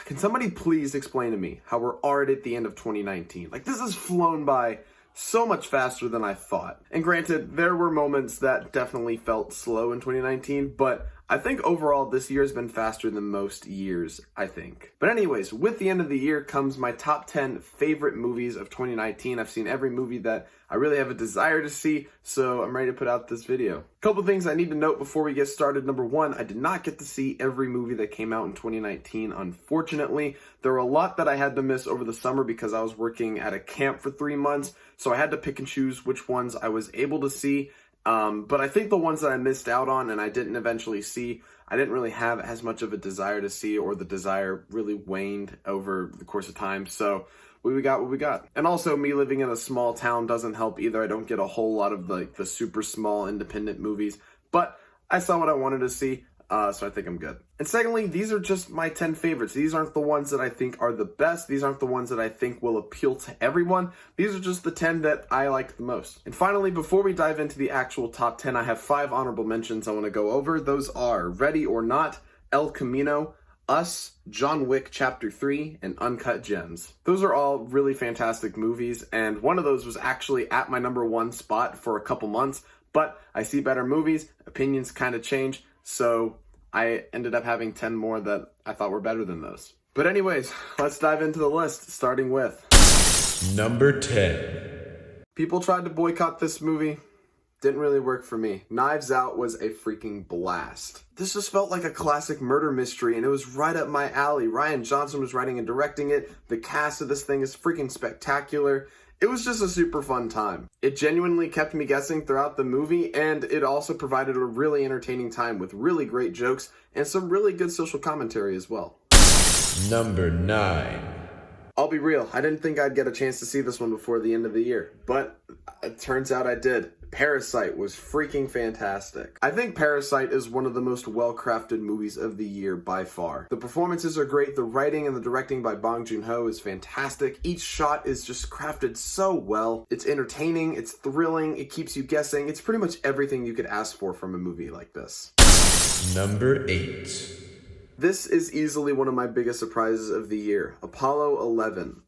Can somebody please explain to me how we're already at the end of 2019? Like, this has flown by so much faster than I thought. And granted, there were moments that definitely felt slow in 2019, but I think overall this year has been faster than most years, I think. But anyways, with the end of the year comes my top 10 favorite movies of 2019. I've seen every movie that I really have a desire to see, so I'm ready to put out this video. A couple things I need to note before we get started. Number one, I did not get to see every movie that came out in 2019, unfortunately. There were a lot that I had to miss over the summer because I was working at a camp for 3 months, so I had to pick and choose which ones I was able to see. But I think the ones that I missed out on and I didn't eventually see, I didn't really have as much of a desire to see, or the desire really waned over the course of time. So we got what we got. And also, me living in a small town doesn't help either. I don't get a whole lot of the super small independent movies, but I saw what I wanted to see. So I think I'm good. And secondly, these are just my 10 favorites. These aren't the ones that I think are the best. These aren't the ones that I think will appeal to everyone. These are just the 10 that I like the most. And finally, before we dive into the actual top 10, I have 5 honorable mentions I want to go over. Those are Ready or Not, El Camino, Us, John Wick Chapter 3, and Uncut Gems. Those are all really fantastic movies, and one of those was actually at my number 1 spot for a couple months, but I see better movies, opinions kind of change, so I ended up having 10 more that I thought were better than those. But anyways, let's dive into the list, starting with number 10. People tried to boycott this movie. Didn't really work for me. Knives Out was a freaking blast. This just felt like a classic murder mystery, and it was right up my alley. Rian Johnson was writing and directing it. The cast of this thing is freaking spectacular. It was just a super fun time. It genuinely kept me guessing throughout the movie, and it also provided a really entertaining time with really great jokes and some really good social commentary as well. Number 9. I'll be real, I didn't think I'd get a chance to see this one before the end of the year, but it turns out I did. Parasite was freaking fantastic. I think Parasite is one of the most well-crafted movies of the year by far. The performances are great, the writing and the directing by Bong Joon-ho is fantastic. Each shot is just crafted so well. It's entertaining, it's thrilling, it keeps you guessing. It's pretty much everything you could ask for from a movie like this. Number 8. This is easily one of my biggest surprises of the year. Apollo 11.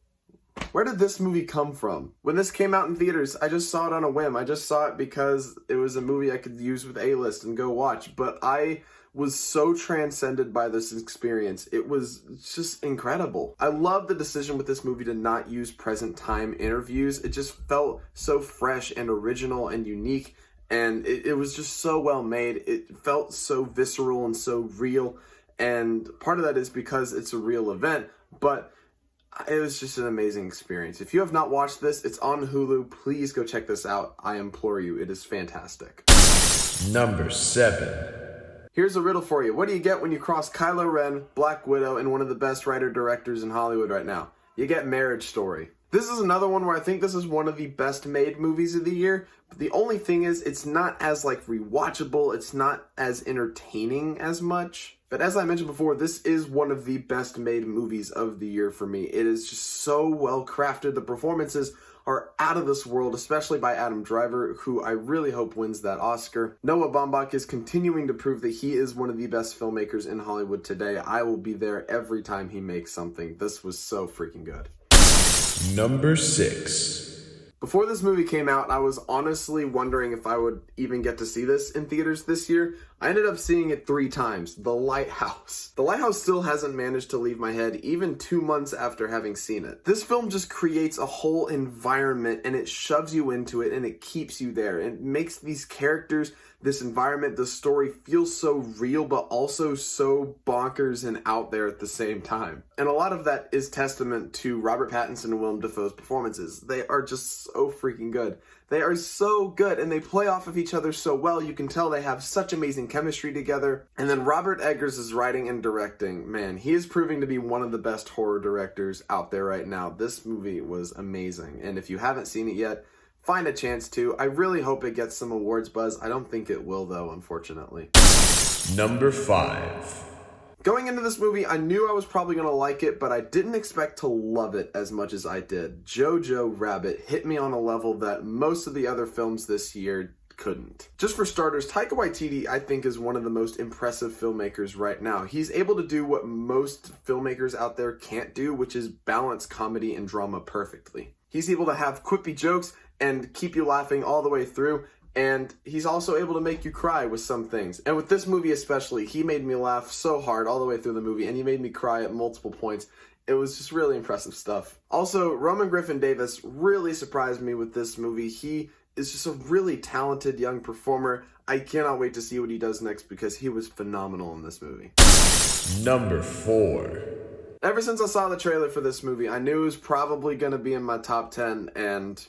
Where did this movie come from? When this came out in theaters, I just saw it on a whim. I just saw it because it was a movie I could use with A-list and go watch. But I was so transcended by this experience. It was just incredible. I love the decision with this movie to not use present time interviews. It just felt so fresh and original and unique. And it was just so well made. It felt so visceral and so real. And part of that is because it's a real event. But it was just an amazing experience. If you have not watched this, it's on Hulu. Please go check this out. I implore you. It is fantastic. Number 7. Here's a riddle for you. What do you get when you cross Kylo Ren, Black Widow, and one of the best writer-directors in Hollywood right now? You get Marriage Story. This is another one where I think this is one of the best made movies of the year. But the only thing is, it's not as rewatchable. It's not as entertaining as much. But as I mentioned before, this is one of the best made movies of the year for me. It is just so well crafted. The performances are out of this world, especially by Adam Driver, who I really hope wins that Oscar. Noah Baumbach is continuing to prove that he is one of the best filmmakers in Hollywood today. I will be there every time he makes something. This was so freaking good. Number 6. Before this movie came out, I was honestly wondering if I would even get to see this in theaters this year. I ended up seeing it 3 times. The Lighthouse. The Lighthouse still hasn't managed to leave my head even 2 months after having seen it. This film just creates a whole environment and it shoves you into it and it keeps you there. It makes these characters, this environment, the story feel so real but also so bonkers and out there at the same time. And a lot of that is testament to Robert Pattinson and Willem Dafoe's performances. They are just so freaking good. They are so good and they play off of each other so well. You can tell they have such amazing chemistry together. And then Robert Eggers' writing and directing, man, he is proving to be one of the best horror directors out there right now. This movie was amazing. And if you haven't seen it yet, find a chance to. I really hope it gets some awards buzz. I don't think it will though, unfortunately. Number 5. Going into this movie, I knew I was probably going to like it, but I didn't expect to love it as much as I did. Jojo Rabbit hit me on a level that most of the other films this year couldn't. Just for starters, Taika Waititi, I think, is one of the most impressive filmmakers right now. He's able to do what most filmmakers out there can't do, which is balance comedy and drama perfectly. He's able to have quippy jokes and keep you laughing all the way through, and he's also able to make you cry with some things. And with this movie especially, he made me laugh so hard all the way through the movie, and he made me cry at multiple points. It was just really impressive stuff. Also, Roman Griffin Davis really surprised me with this movie. He is just a really talented young performer. I cannot wait to see what he does next because he was phenomenal in this movie. Number 4. Ever since I saw the trailer for this movie, I knew it was probably going to be in my top 10, and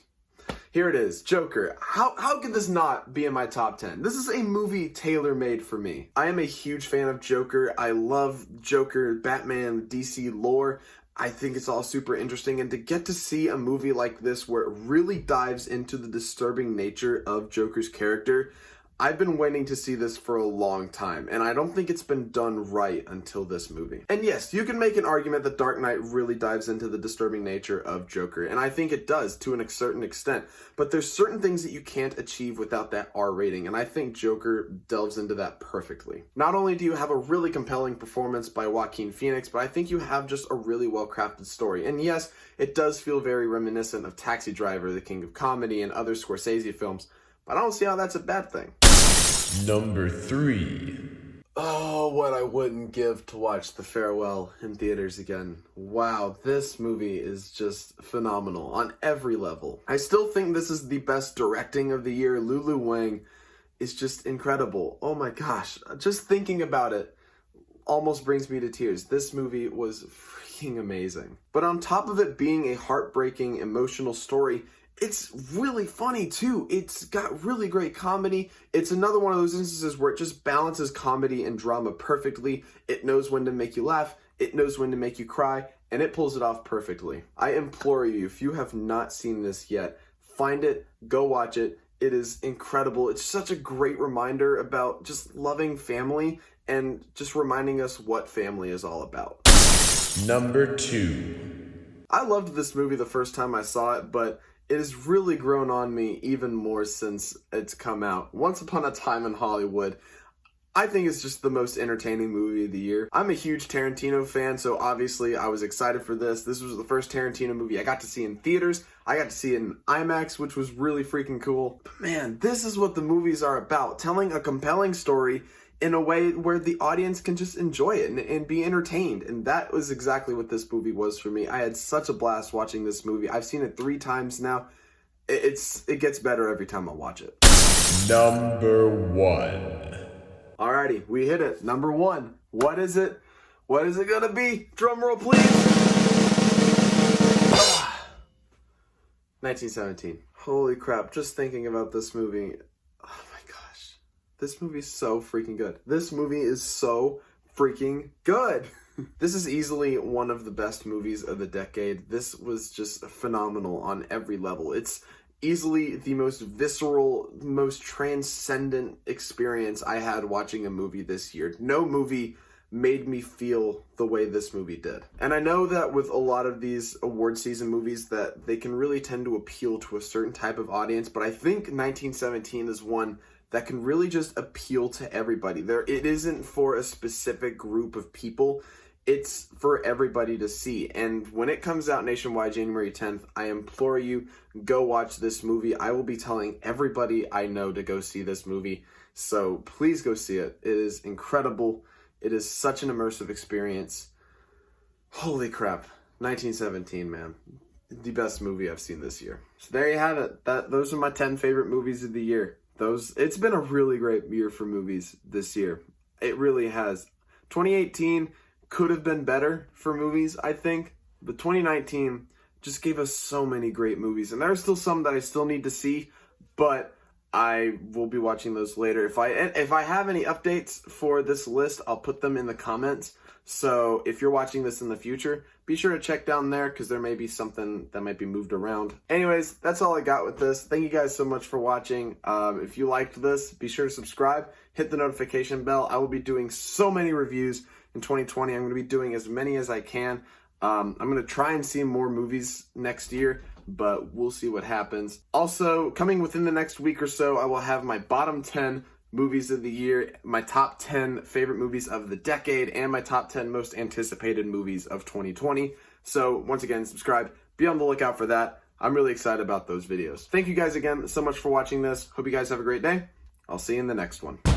here it is, Joker. How could this not be in my top 10? This is a movie tailor-made for me. I am a huge fan of Joker. I love Joker, Batman, DC lore. I think it's all super interesting, and to get to see a movie like this where it really dives into the disturbing nature of Joker's character, I've been waiting to see this for a long time, and I don't think it's been done right until this movie. And yes, you can make an argument that Dark Knight really dives into the disturbing nature of Joker, and I think it does to a certain extent, but there's certain things that you can't achieve without that R rating, and I think Joker delves into that perfectly. Not only do you have a really compelling performance by Joaquin Phoenix, but I think you have just a really well-crafted story. And yes, it does feel very reminiscent of Taxi Driver, The King of Comedy, and other Scorsese films, but I don't see how that's a bad thing. Number 3. Oh, what I wouldn't give to watch The Farewell in theaters again. Wow, this movie is just phenomenal on every level. I still think this is the best directing of the year. Lulu Wang is just incredible. Oh my gosh, just thinking about it almost brings me to tears. This movie was freaking amazing. But on top of it being a heartbreaking, emotional story, it's really funny too. It's got really great comedy. It's another one of those instances where it just balances comedy and drama perfectly. It knows when to make you laugh, it knows when to make you cry, and it pulls it off perfectly. I implore you, if you have not seen this yet, find it, go watch it. It is incredible. It's such a great reminder about just loving family and just reminding us what family is all about. Number 2. I loved this movie the first time I saw it, but it has really grown on me even more since it's come out. Once Upon a Time in Hollywood, I think it's just the most entertaining movie of the year. I'm a huge Tarantino fan, so obviously I was excited for this. This was the first Tarantino movie I got to see in theaters. I got to see it in IMAX, which was really freaking cool. But man, this is what the movies are about. Telling a compelling story in a way where the audience can just enjoy it and be entertained. And that was exactly what this movie was for me. I had such a blast watching this movie. I've seen it 3 times now. It gets better every time I watch it. Number 1. Alrighty, we hit it. Number 1. What is it? What is it gonna be? Drum roll, please. 1917. Holy crap, just thinking about this movie. This movie is so freaking good. This movie is so freaking good. This is easily one of the best movies of the decade. This was just phenomenal on every level. It's easily the most visceral, most transcendent experience I had watching a movie this year. No movie made me feel the way this movie did. And I know that with a lot of these award season movies that they can really tend to appeal to a certain type of audience, but I think 1917 is one that can really just appeal to everybody. It isn't for a specific group of people. It's for everybody to see. And when it comes out nationwide January 10th, I implore you, go watch this movie. I will be telling everybody I know to go see this movie. So please go see it. It is incredible. It is such an immersive experience. Holy crap. 1917, man. The best movie I've seen this year. So there you have it. Those are my 10 favorite movies of the year. It's been a really great year for movies this year. It really has. 2018 could have been better for movies, I think, but 2019 just gave us so many great movies, and there are still some that I still need to see, but I will be watching those later. If I have any updates for this list, I'll put them in the comments. So if you're watching this in the future, be sure to check down there because there may be something that might be moved around. Anyways, that's all I got with this. Thank you guys so much for watching. If you liked this, be sure to subscribe, hit the notification bell. I will be doing so many reviews in 2020. I'm going to be doing as many as I can. I'm going to try and see more movies next year, but we'll see what happens. Also, coming within the next week or so, I will have my bottom 10 movies of the year, my top 10 favorite movies of the decade, and my top 10 most anticipated movies of 2020. So once again, subscribe, be on the lookout for that. I'm really excited about those videos. Thank you guys again so much for watching this. Hope you guys have a great day. I'll see you in the next one.